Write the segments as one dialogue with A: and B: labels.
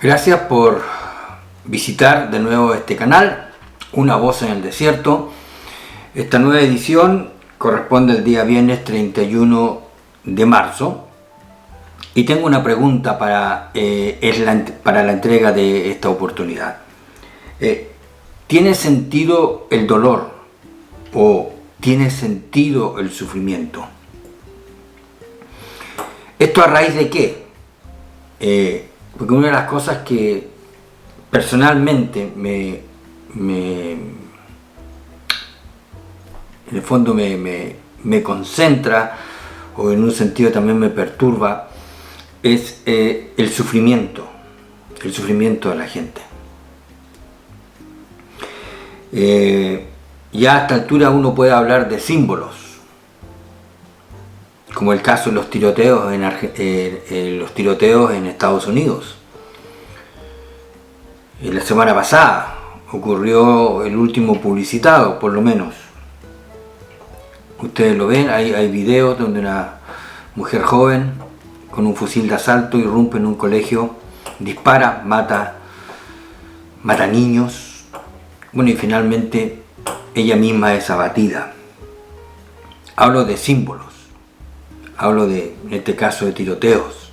A: Gracias por visitar de nuevo este canal, Una Voz en el Desierto. Esta nueva edición corresponde al día viernes 31 de marzo y tengo una pregunta para la entrega de esta oportunidad. ¿Tiene sentido el dolor o tiene sentido el sufrimiento? ¿Esto a raíz de qué? Porque una de las cosas que personalmente en el fondo me concentra, o en un sentido también me perturba, es el sufrimiento de la gente. Ya a esta altura uno puede hablar de símbolos, como el caso de los tiroteos en Estados Unidos. La semana pasada ocurrió el último publicitado, por lo menos. Ustedes lo ven, hay videos donde una mujer joven con un fusil de asalto irrumpe en un colegio, dispara, mata niños. Bueno, y finalmente ella misma es abatida. Hablo de símbolos. Hablo en este caso de tiroteos.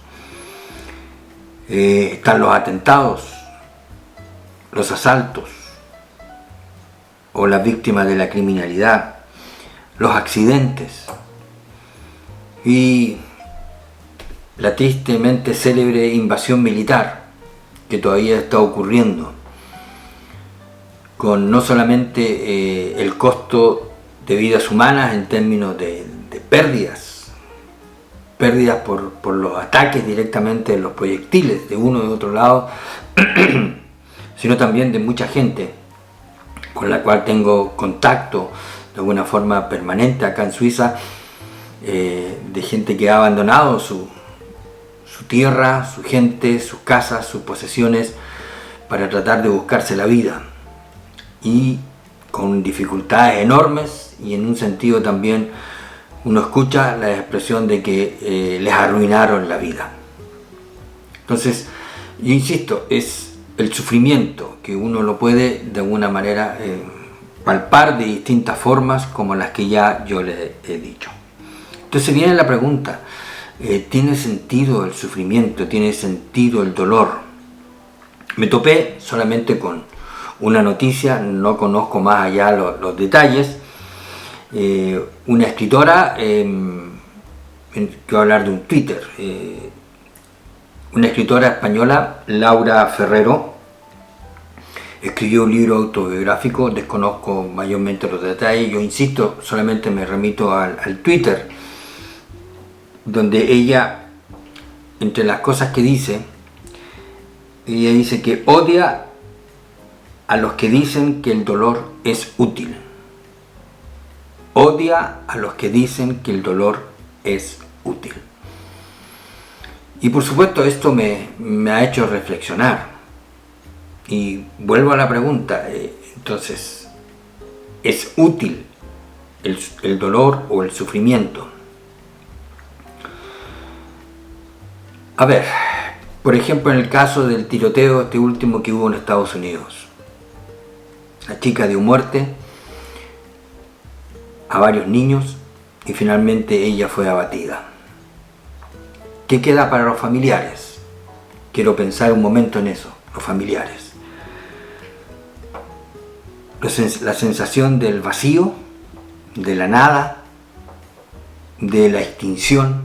A: Están los atentados, los asaltos, o las víctimas de la criminalidad, los accidentes y la tristemente célebre invasión militar que todavía está ocurriendo, con no solamente el costo de vidas humanas en términos de pérdidas por los ataques directamente de los proyectiles de uno y de otro lado, sino también de mucha gente con la cual tengo contacto de alguna forma permanente acá en Suiza, de gente que ha abandonado su tierra, su gente, sus casas, sus posesiones, para tratar de buscarse la vida, y con dificultades enormes, y en un sentido también uno escucha la expresión de que les arruinaron la vida. Entonces, yo insisto, es el sufrimiento que uno lo puede de alguna manera palpar de distintas formas, como las que ya yo les he dicho. Entonces viene la pregunta: ¿tiene sentido el sufrimiento? ¿Tiene sentido el dolor? Me topé solamente con una noticia, no conozco más allá los detalles. Una escritora, quiero hablar de un Twitter, una escritora española, Laura Ferrero, escribió un libro autobiográfico. Desconozco mayormente los detalles, yo insisto, solamente me remito al Twitter, donde ella, entre las cosas que dice, ella dice que odia a los que dicen que el dolor es útil. Odia a los que dicen que el dolor es útil. Y por supuesto esto me ha hecho reflexionar. Y vuelvo a la pregunta, entonces, ¿es útil el dolor o el sufrimiento? A ver, por ejemplo, en el caso del tiroteo, este último que hubo en Estados Unidos. La chica dio muerte a varios niños y finalmente ella fue abatida. ¿Qué queda para los familiares? Quiero pensar un momento en eso, los familiares. La sensación del vacío, de la nada, de la extinción,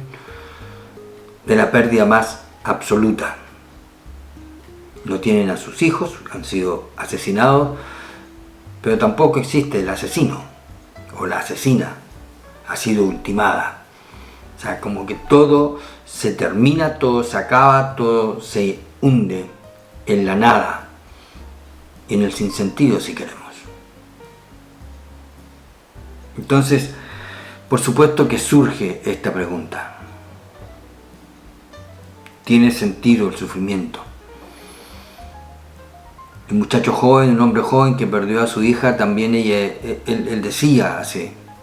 A: de la pérdida más absoluta. No tienen a sus hijos, han sido asesinados, pero tampoco existe el asesino o la asesina, ha sido ultimada. O sea, como que todo se termina, todo se acaba, todo se hunde en la nada y en el sinsentido, si queremos. Entonces, por supuesto que surge esta pregunta: ¿tiene sentido el sufrimiento? Un muchacho joven, un hombre joven que perdió a su hija, también él decía,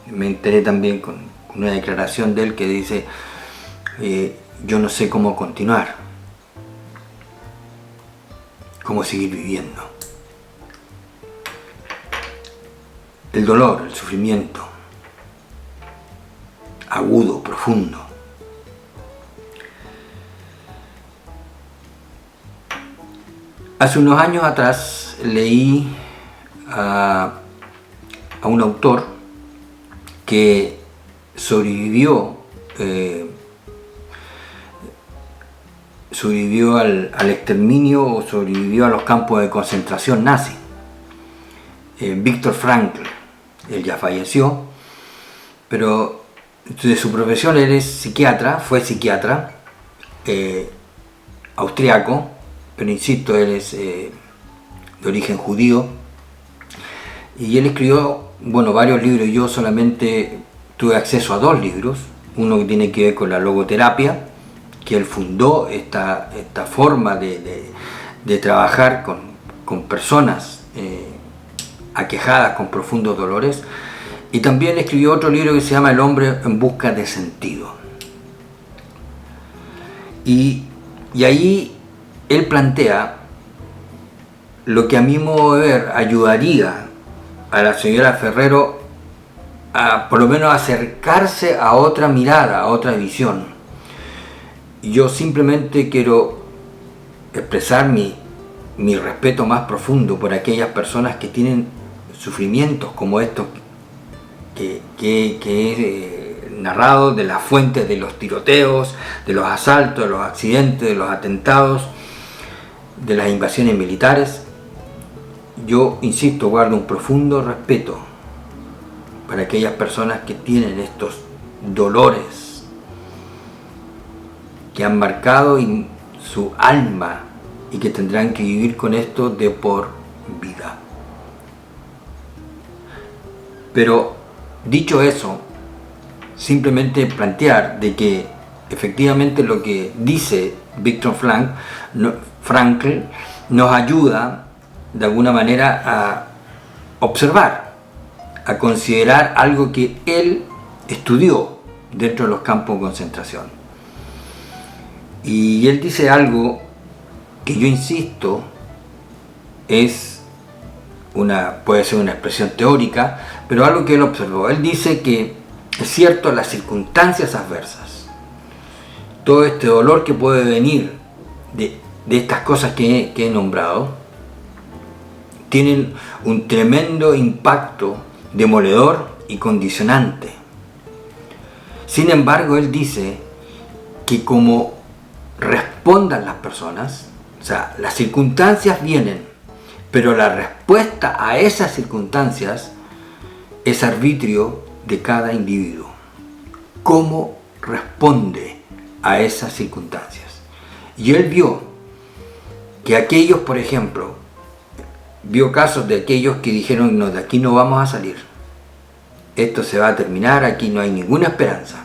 A: me enteré también con una declaración de él que dice, yo no sé cómo continuar. cómo seguir viviendo. El dolor, el sufrimiento, agudo, profundo. Hace unos años atrás leí a un autor que sobrevivió al exterminio o sobrevivió a los campos de concentración nazi. Viktor Frankl. Él ya falleció, pero de su profesión él es psiquiatra, fue psiquiatra, austriaco, pero insisto, él es de origen judío, y él escribió, bueno, varios libros. Yo solamente tuve acceso a 2 libros, uno que tiene que ver con la logoterapia, que él fundó esta forma de trabajar con personas aquejadas con profundos dolores, y también escribió otro libro que se llama El hombre en busca de sentido. Y ahí él plantea lo que a mi modo de ver ayudaría a la señora Ferrero a por lo menos acercarse a otra mirada, a otra visión. Yo simplemente quiero expresar mi respeto más profundo por aquellas personas que tienen sufrimientos como estos que he narrado, de las fuentes de los tiroteos, de los asaltos, de los accidentes, de los atentados, de las invasiones militares. Yo, insisto, guardo un profundo respeto para aquellas personas que tienen estos dolores que han marcado su alma y que tendrán que vivir con esto de por vida. Pero dicho eso, simplemente plantear de que efectivamente lo que dice Viktor Frankl nos ayuda de alguna manera a observar, a considerar algo que él estudió dentro de los campos de concentración. Y él dice algo que yo insisto puede ser una expresión teórica, pero algo que él observó. Él dice que es cierto, las circunstancias adversas, todo este dolor que puede venir de estas cosas que he nombrado, tienen un tremendo impacto demoledor y condicionante. Sin embargo, él dice que como respondan las personas, o sea, las circunstancias vienen, pero la respuesta a esas circunstancias es arbitrio de cada individuo. ¿Cómo responde a esas circunstancias? Y él vio que aquellos, por ejemplo, vio casos de aquellos que dijeron: no, de aquí no vamos a salir, esto se va a terminar, aquí no hay ninguna esperanza.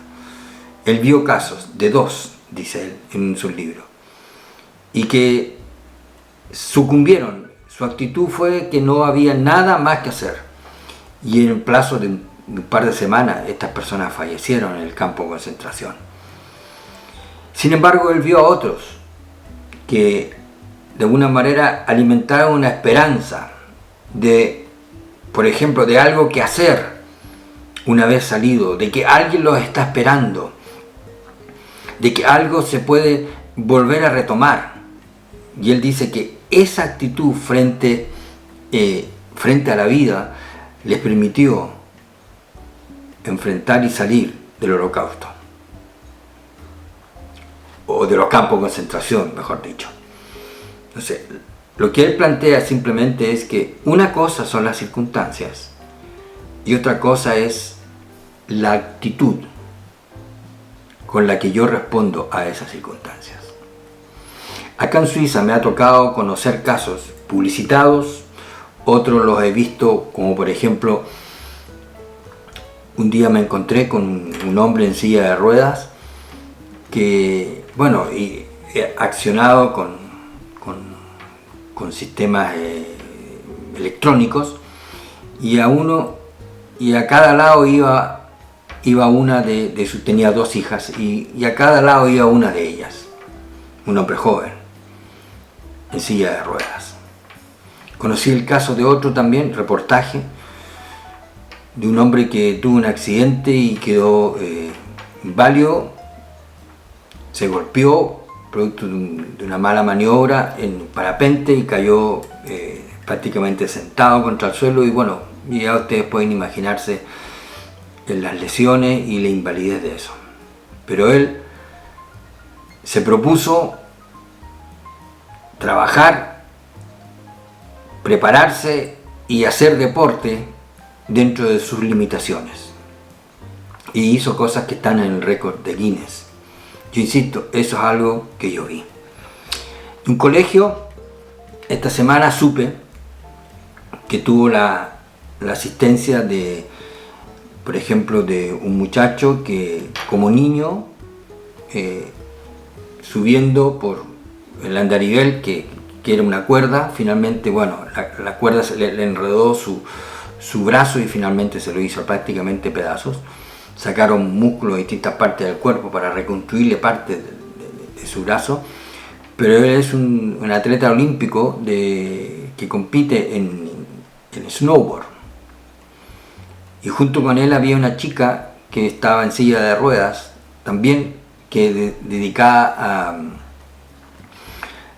A: Él vio casos de 2, dice él en su libro, y que sucumbieron. Su actitud fue que no había nada más que hacer, y en el plazo de un par de semanas estas personas fallecieron en el campo de concentración. Sin embargo, él vio a otros que de alguna manera alimentaron una esperanza de, por ejemplo, de algo que hacer una vez salido, de que alguien los está esperando, de que algo se puede volver a retomar. Y él dice que esa actitud frente a la vida les permitió enfrentar y salir del Holocausto, o de los campos de concentración, mejor dicho. Entonces, lo que él plantea simplemente es que una cosa son las circunstancias y otra cosa es la actitud con la que yo respondo a esas circunstancias. Acá en Suiza me ha tocado conocer casos publicitados, otros los he visto, como por ejemplo, un día me encontré con un hombre en silla de ruedas que, bueno, y accionado con sistemas electrónicos, y a cada lado iba una tenía 2 hijas, y a cada lado iba una de ellas, un hombre joven en silla de ruedas. Conocí el caso de otro también, reportaje, de un hombre que tuvo un accidente y quedó inválido, se golpeó producto de una mala maniobra en parapente y cayó prácticamente sentado contra el suelo, y bueno, ya ustedes pueden imaginarse las lesiones y la invalidez de eso. Pero él se propuso trabajar, prepararse y hacer deporte dentro de sus limitaciones. Y hizo cosas que están en el récord de Guinness. Yo insisto, eso es algo que yo vi. En un colegio, esta semana supe que tuvo la asistencia de, por ejemplo, de un muchacho que como niño, subiendo por el andarivel, que era una cuerda, finalmente, bueno, la cuerda le enredó su brazo y finalmente se lo hizo prácticamente pedazos. Sacaron músculos de distintas partes del cuerpo para reconstruirle parte de su brazo, pero él es un atleta olímpico que compite en snowboard. Y junto con él había una chica que estaba en silla de ruedas, también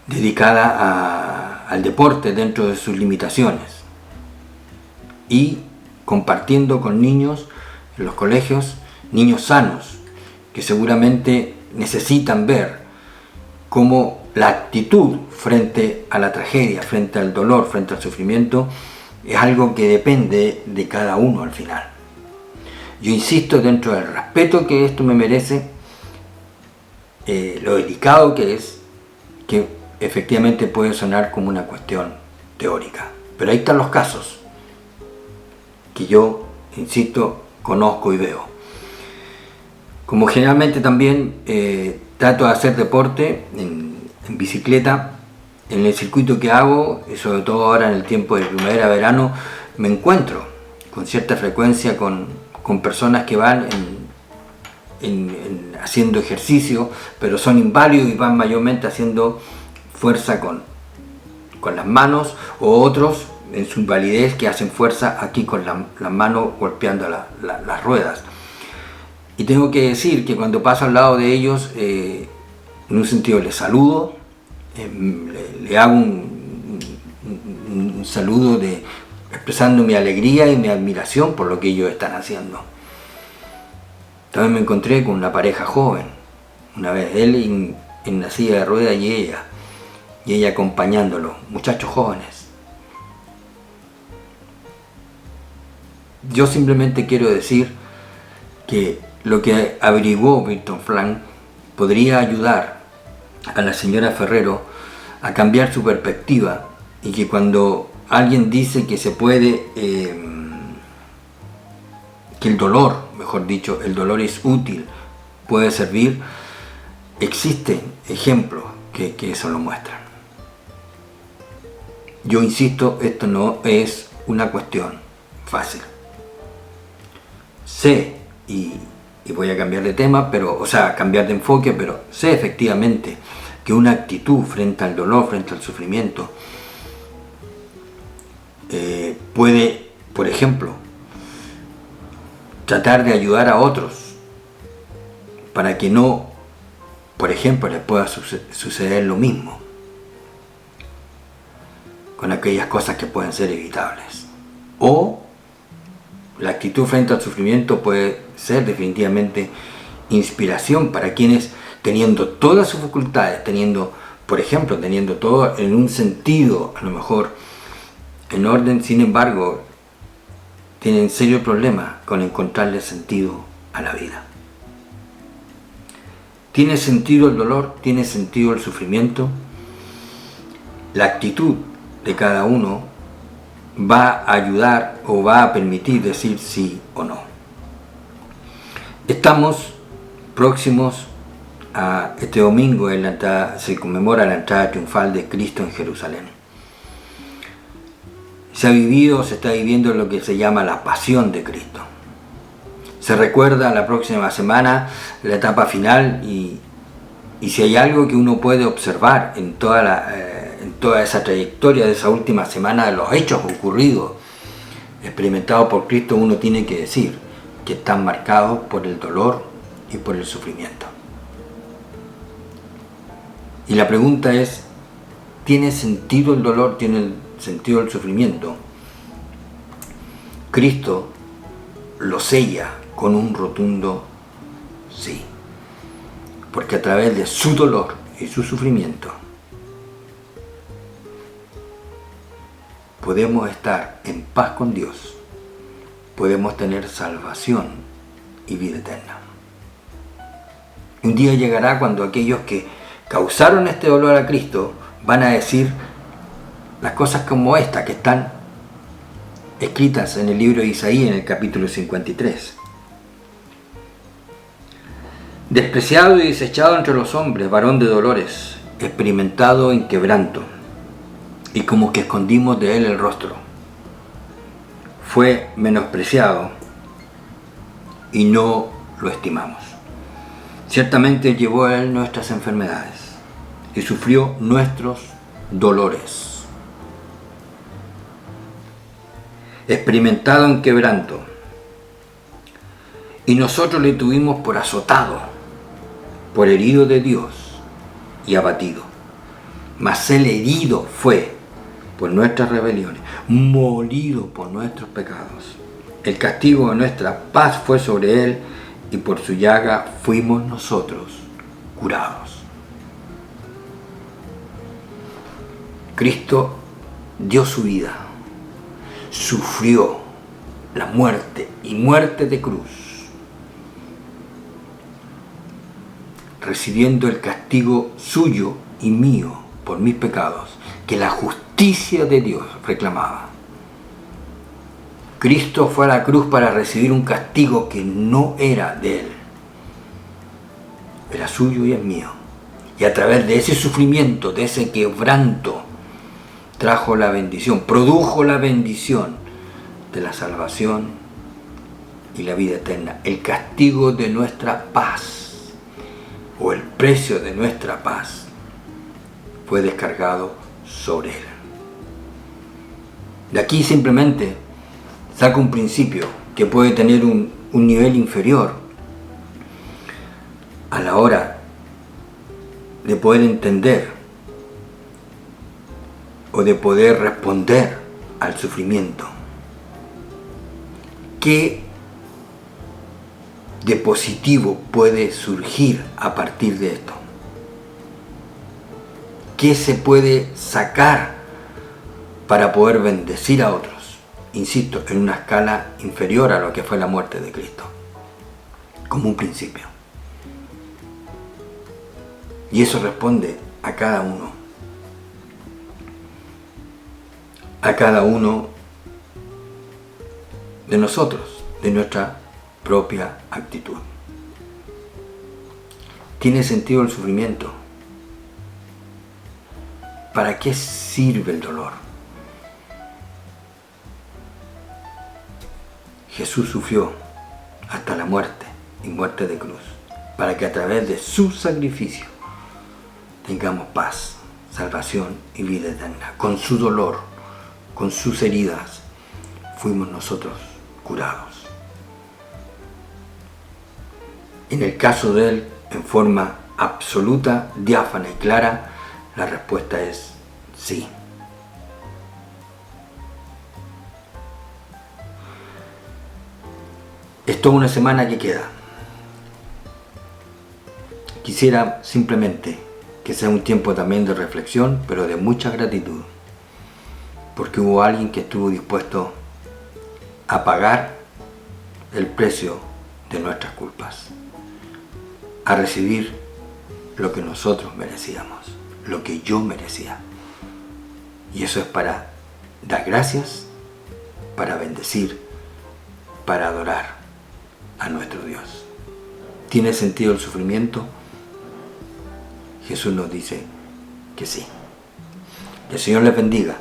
A: dedicada al deporte dentro de sus limitaciones, y compartiendo con niños en los colegios, niños sanos, que seguramente necesitan ver cómo la actitud frente a la tragedia, frente al dolor, frente al sufrimiento, es algo que depende de cada uno al final. Yo insisto, dentro del respeto que esto me merece, lo delicado que es, que efectivamente puede sonar como una cuestión teórica, pero ahí están los casos que yo, insisto, conozco y veo. Como generalmente también trato de hacer deporte en bicicleta, en el circuito que hago, y sobre todo ahora en el tiempo de primavera-verano, me encuentro con cierta frecuencia con personas que van haciendo ejercicio, pero son inválidos y van mayormente haciendo fuerza con las manos, o otros en su invalidez que hacen fuerza aquí con las manos golpeando las ruedas. Y tengo que decir que cuando paso al lado de ellos, en un sentido les saludo, le hago un saludo expresando mi alegría y mi admiración por lo que ellos están haciendo. También me encontré con una pareja joven, una vez él en la silla de ruedas y ella acompañándolo, muchachos jóvenes. Yo simplemente quiero decir que lo que averiguó Víctor Frank podría ayudar a la señora Ferrero a cambiar su perspectiva, y que cuando alguien dice que se puede, que el dolor, mejor dicho, el dolor es útil, puede servir, existen ejemplos que eso lo muestran. Yo insisto, esto no es una cuestión fácil. Sé, y voy a cambiar de tema, cambiar de enfoque, pero sé efectivamente que una actitud frente al dolor, frente al sufrimiento, puede, por ejemplo, tratar de ayudar a otros para que no, por ejemplo, les pueda suceder lo mismo con aquellas cosas que pueden ser evitables. O la actitud frente al sufrimiento puede ser definitivamente inspiración para quienes, teniendo todas sus facultades, teniendo todo en un sentido a lo mejor en orden, sin embargo, tienen serio problema con encontrarle sentido a la vida. ¿Tiene sentido el dolor? ¿Tiene sentido el sufrimiento? La actitud de cada uno va a ayudar o va a permitir decir sí o no. Estamos próximos a este domingo, se conmemora la entrada triunfal de Cristo en Jerusalén. Se está viviendo lo que se llama la pasión de Cristo. Se recuerda la próxima semana la etapa final y Y si hay algo que uno puede observar en toda esa trayectoria de esa última semana de los hechos ocurridos, experimentados por Cristo, uno tiene que decir que están marcados por el dolor y por el sufrimiento. Y la pregunta es, ¿tiene sentido el dolor? ¿Tiene sentido el sufrimiento? Cristo lo sella con un rotundo sí. Porque a través de su dolor y su sufrimiento podemos estar en paz con Dios, podemos tener salvación y vida eterna. Un día llegará cuando aquellos que causaron este dolor a Cristo van a decir las cosas como esta que están escritas en el libro de Isaías en el capítulo 53. Despreciado y desechado entre los hombres, varón de dolores, experimentado en quebranto, y como que escondimos de él el rostro. Fue menospreciado y no lo estimamos. Ciertamente llevó a él nuestras enfermedades y sufrió nuestros dolores. Experimentado en quebranto, y nosotros le tuvimos por azotado, por herido de Dios y abatido. Mas él herido fue por nuestras rebeliones, molido por nuestros pecados. El castigo de nuestra paz fue sobre él, y por su llaga fuimos nosotros curados. Cristo dio su vida, sufrió la muerte y muerte de cruz, recibiendo el castigo suyo y mío por mis pecados, que la justicia de Dios reclamaba. Cristo fue a la cruz para recibir un castigo que no era de él, era suyo y es mío. Y a través de ese sufrimiento, de ese quebranto, trajo la bendición, produjo la bendición de la salvación y la vida eterna. El castigo de nuestra paz, o el precio de nuestra paz, fue descargado sobre él. De aquí simplemente saca un principio que puede tener un nivel inferior a la hora de poder entender o de poder responder al sufrimiento. ¿Qué de positivo puede surgir a partir de esto? ¿Qué se puede sacar para poder bendecir a otros? Insisto, en una escala inferior a lo que fue la muerte de Cristo, como un principio. Y eso responde a cada uno de nosotros, de nuestra propia actitud. ¿Tiene sentido el sufrimiento? ¿Para qué sirve el dolor? Jesús sufrió hasta la muerte y muerte de cruz, para que a través de su sacrificio tengamos paz, salvación y vida eterna. Con su dolor, con sus heridas, fuimos nosotros curados. En el caso de él, en forma absoluta, diáfana y clara, la respuesta es sí. Es toda una semana que queda. Quisiera simplemente que sea un tiempo también de reflexión, pero de mucha gratitud, porque hubo alguien que estuvo dispuesto a pagar el precio de nuestras culpas, a recibir lo que nosotros merecíamos, lo que yo merecía. Y eso es para dar gracias, para bendecir, para adorar a nuestro Dios. ¿Tiene sentido el sufrimiento? Jesús nos dice que sí. Que el Señor les bendiga,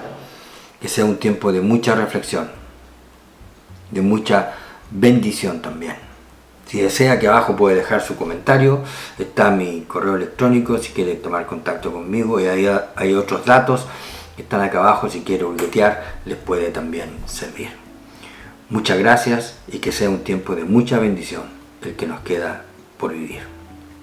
A: que sea un tiempo de mucha reflexión, de mucha bendición también. Si desea, aquí abajo puede dejar su comentario, está mi correo electrónico si quiere tomar contacto conmigo, y ahí hay otros datos que están acá abajo, si quiere hurguetear les puede también servir. Muchas gracias y que sea un tiempo de mucha bendición el que nos queda por vivir.